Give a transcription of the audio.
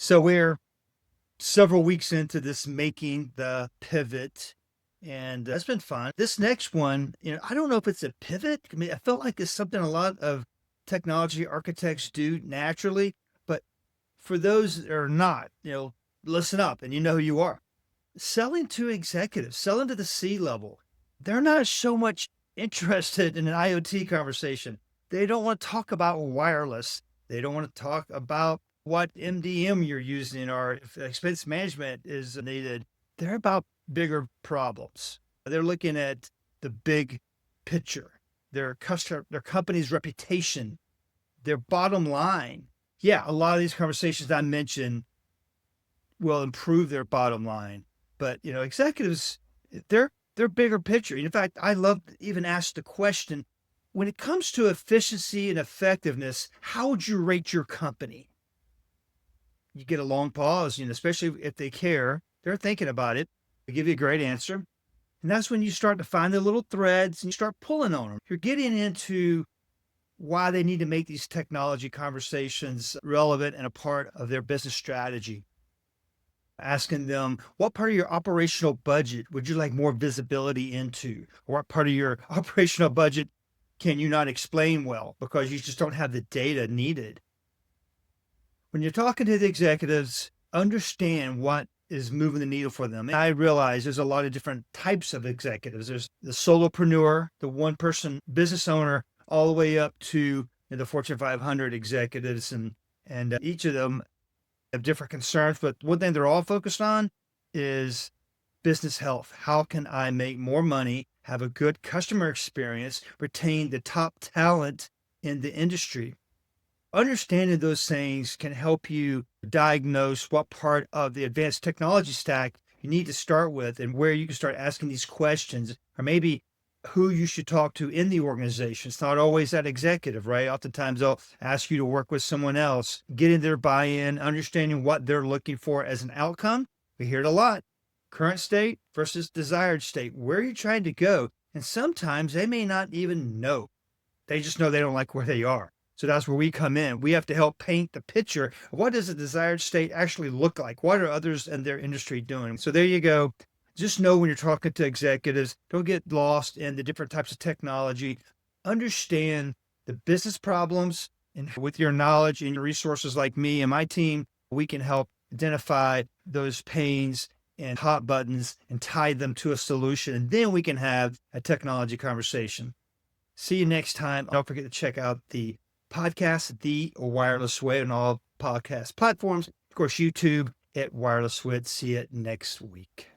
So we're several weeks into this making the pivot, and it's been fun. This next one, I don't know if it's a pivot. I mean, I felt like it's something a lot of technology architects do naturally, but for those that are not, listen up and you know who you are. Selling to executives, selling to the C level, they're not so much interested in an IoT conversation. They don't want to talk about wireless. They don't want to talk about what MDM you're using or if expense management is needed. They're about bigger problems. They're looking at the big picture, their company's reputation, their bottom line. Yeah, a lot of these conversations I mentioned will improve their bottom line. But executives, they're bigger picture. In fact, I love to even ask the question, when it comes to efficiency and effectiveness, how would you rate your company? You get a long pause, especially if they care, they're thinking about it. They give you a great answer. And that's when you start to find the little threads and you start pulling on them. You're getting into why they need to make these technology conversations relevant and a part of their business strategy. Asking them, what part of your operational budget would you like more visibility into? Or what part of your operational budget can you not explain well because you just don't have the data needed? When you're talking to the executives, understand what is moving the needle for them. And I realize there's a lot of different types of executives. There's the solopreneur, the one person business owner, all the way up to the Fortune 500 executives. And each of them have different concerns, but one thing they're all focused on is business health. How can I make more money, have a good customer experience, retain the top talent in the industry? Understanding those things can help you diagnose what part of the advanced technology stack you need to start with and where you can start asking these questions, or maybe who you should talk to in the organization. It's not always that executive, right? Oftentimes they'll ask you to work with someone else, getting their buy-in, understanding what they're looking for as an outcome. We hear it a lot. Current state versus desired state. Where are you trying to go? And sometimes they may not even know. They just know they don't like where they are. So that's where we come in. We have to help paint the picture. What does a desired state actually look like? What are others in their industry doing? So there you go. Just know when you're talking to executives, don't get lost in the different types of technology. Understand the business problems, and with your knowledge and your resources like me and my team, we can help identify those pains and hot buttons and tie them to a solution. And then we can have a technology conversation. See you next time. Don't forget to check out the podcast, The Wireless Way, on all podcast platforms. Of course, YouTube at Wireless Wit. See you next week.